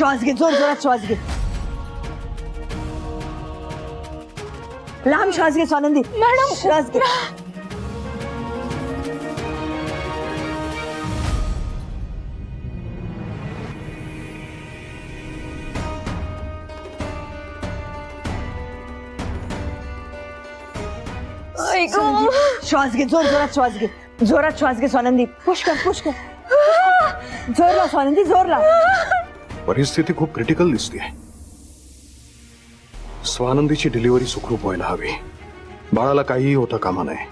श्वास घे, जोर जोरात श्वास घे. लांब श्वास घे स्वानंदी. मॅडम श्वास घे. श्वास घे, जोर जोरात श्वास घे. जोरात श्वास घे स्वानंदी. पुश कर, पुश कर. जोर ला स्वानंदी, जोर ला. परिस्थिती खूप क्रिटिकल दिसते. स्वानंदीची डिलिव्हरी सुखरूप व्हायला हवी. बाळाला काहीही होता कामा नये.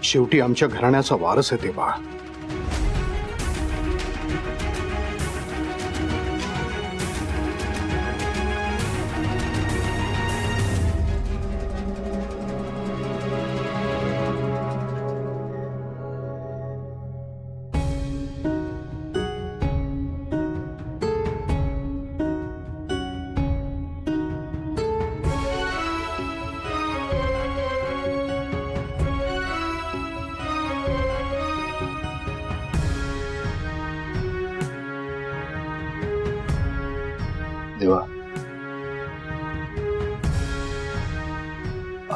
शेवटी आमच्या घराण्याचा वारस आहे ते बाळ. देवा,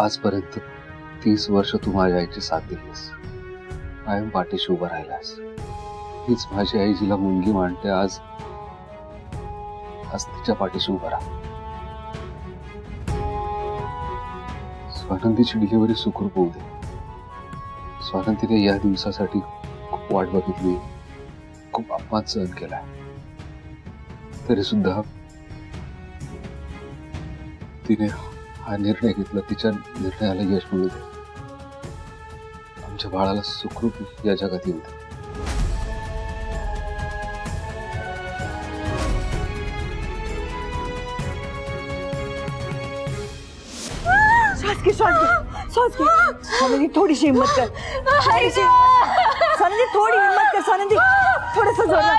आजपर्यंत 30 वर्ष तू माझ्या आईची साथ दिलीस. कायम पाठीशी उभा राहिलास. हीच माझी आई जिला मुंगी मांडते, आज तिच्या पाठीशी उभा राहा. स्वानंदीची डिलिव्हरी सुखरूप होऊ दे. स्वानंदीने या दिवसासाठी खूप वाट बघितली, खूप अपमान सहन केलाय. तरी सुद्धा तिने हा निर्णय घेतला. तिच्या निर्णयाला यश मिळू दे. आमच्या बाळाला सुखरूप या जगात येऊ दे. श्वास घे, श्वास घे, श्वास घे. स्वानंदी थोडीशी हिम्मत कर. स्वानंदी थोडी हिम्मत कर. स्वानंदी थोडस जोरात.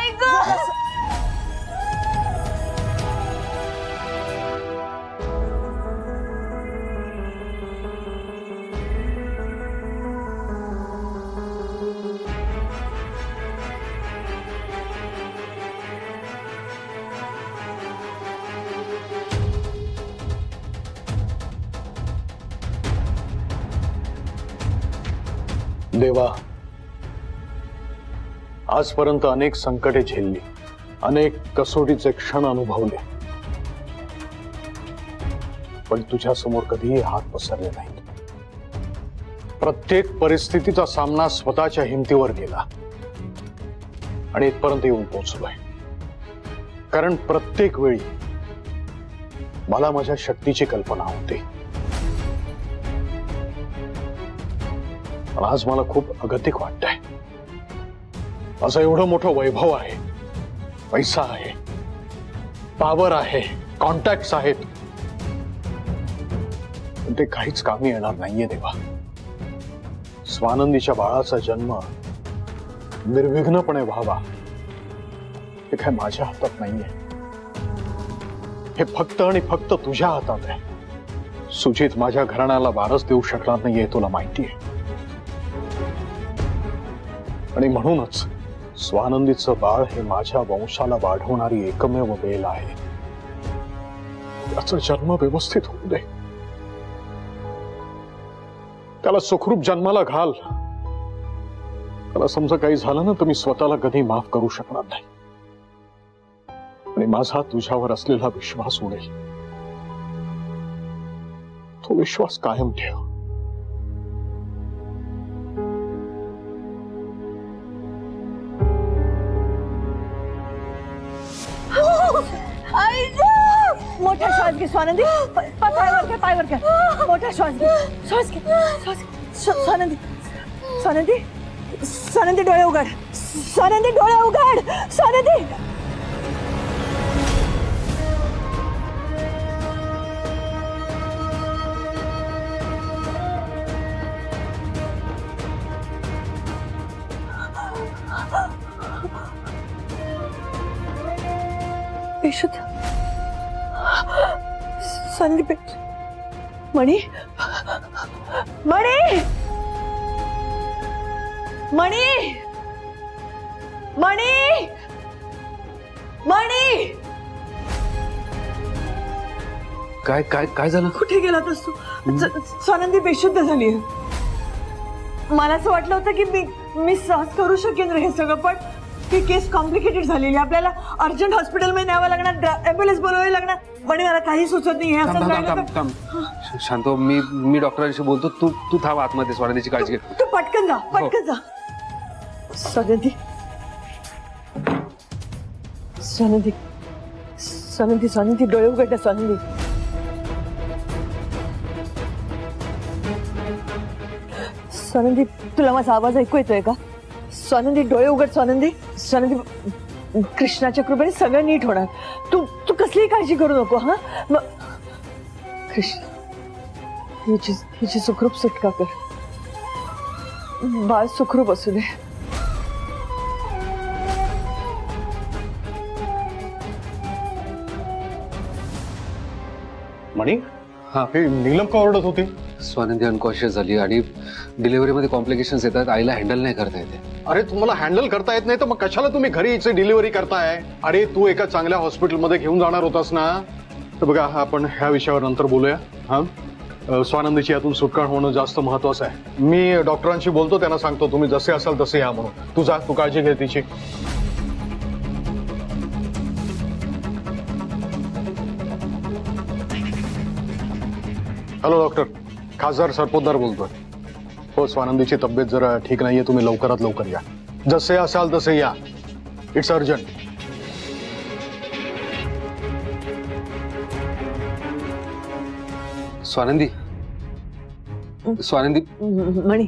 देवा, आजपर्यंत अनेक संकटे झेलली, अनेक कसोटीचे क्षण अनुभवले, पण तुझ्या समोर कधीही हात पसरले नाहीत. प्रत्येक परिस्थितीचा सामना स्वतःच्या हिमतीवर केला आणि इथपर्यंत येऊन पोहोचलोय. कारण प्रत्येक वेळी मला माझ्या शक्तीची कल्पना होती. आज मला खूप अगतिक वाटतंय. असं एवढं मोठं वैभव आहे, पैसा आहे, पॉवर आहे, कॉन्टॅक्ट्स आहेत, पण ते काहीच कामी येणार नाहीये देवा. स्वानंदीच्या बाळाचा जन्म निर्विघ्नपणे व्हावा हे काय माझ्या हातात नाहीये. हे फक्त आणि फक्त तुझ्या हातात आहे. सुजित माझ्या घराण्याला वारस देऊ शकणार नाहीये, तुला माहिती आहे. आणि म्हणूनच स्वानंदीचं बाळ हे माझ्या वंशाला वाढवणारी एकमेव वेल आहे. त्याचा जन्म व्यवस्थित होऊ दे. त्याला सुखरूप जन्माला घाल. त्याला समजा काही झालं ना तर मी स्वतःला कधी माफ करू शकणार नाही. आणि माझा तुझ्यावर असलेला विश्वास उडेल. तो विश्वास कायम ठेव. मोठा श्वास घे स्वानंदी. पायवर घे, पायवर घे. मोठा श्वास घे, श्वास घे, श्वास घे. स्वानंदी, स्वानंदी, स्वानंदी डोळे उघड. स्वानंदी डोळे उघड. स्वानंदी. बेशुद्ध. स्वानंदी, मणि, मणि, मणि, मणि, मणि. काय काय काय झालं? कुठे गेलात असतो? स्वानंदी बेशुद्ध झाली. मला असं वाटलं होतं की मी सहज करू शकेन रे हे सगळं, पण ही केस कॉम्प्लिकेटेड झालेली. आपल्याला अर्जंट हॉस्पिटलमध्ये न्यावं लागणार, ॲम्ब्युलन्स बोलवावी लागणार. पण मला काही सुचत नाही. हे असं राहिलं तर शांत हो, मी डॉक्टरांशी बोलतो. तू थांब आतमध्ये, स्वानंदीची काळजी घे. तू पटकन जा, पटकन जा. स्वानंदी स्वानंदी स्वानंदी स्वानंदी डोळे उघडा. स्वानंदी स्वानंदी तुला माझा आवाज ऐकू येतोय का? स्वानंदी डोळे उघड. स्वानंदी स्वानंदी कृष्णाच्या कृपेने सगळं नीट होणार. तू तू कसलीही काळजी करू नको. हा कृष्ण हिची सुखरूप सुटका कर. बाळ सुखरूप असू दे. मणी, हा, हे नीलम का ओरडत होती? स्वानंदी अनकॉन्शियस झाली आणि डिलिव्हरीमध्ये कॉम्प्लिकेशन्स येतात. आईला हँडल नाही करता येते. अरे तुम्हाला हँडल करता येत नाही तर मग कशाला तुम्ही घरी याची डिलिव्हरी करताय? अरे तू एका चांगल्या हॉस्पिटलमध्ये घेऊन जाणार होतास ना. तर बघा, आपण ह्या विषयावर नंतर बोलूया. हा, स्वानंदीची यातून सुटका होणं जास्त महत्वाचं आहे. मी डॉक्टरांशी बोलतो, त्यांना सांगतो तुम्ही जसे असाल तसे या म्हणून. तू जा, तू काळजी घे तिची. हॅलो डॉक्टर, खासदार सरपोतदार बोलतोय. हो, स्वानंदीची तब्येत जरा ठीक नाहीये, तुम्ही लवकरात लवकर या. जसे असाल तसे या. It's urgent. स्वानंदी स्वानंदी मणी,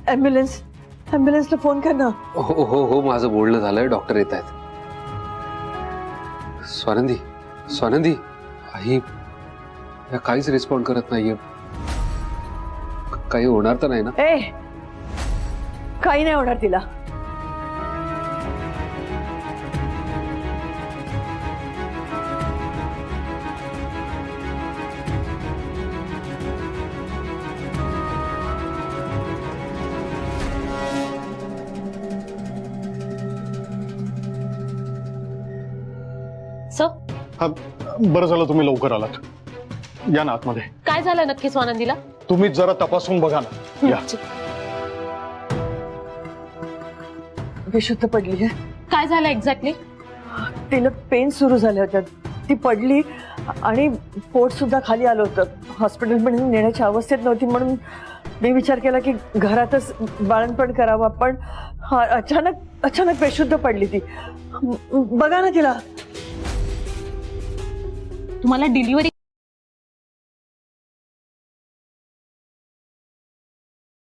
ॲम्ब्युलन्सला फोन कर ना. हो हो हो, माझं बोलणं झालंय. डॉक्टर येत आहेत. स्वानंदी स्वानंदी आई काहीच रिस्पॉन्ड करत नाहीये. काही होणार तर नाही ना? काही नाही होणार तिला. सर, हा, बरं झालं तुम्ही लवकर आलात. या ना आतमध्ये. काय झालं नक्की स्वानंदीला? तुम्ही जरा तपासून बघा ना. या. बेशुद्ध पडली आहे. काय झालं एक्झॅक्टली? तिला पेन सुरू झाल्या होत्या. ती पडली आणि पोट सुद्धा खाली आलं होतं. हॉस्पिटलमध्ये नेण्याच्या अवस्थेत नव्हती, म्हणून मी विचार केला की घरातच बाळंतपण करावं. पण अचानक बेशुद्ध पडली ती. बघा ना तिला. तुम्हाला डिलिव्हरी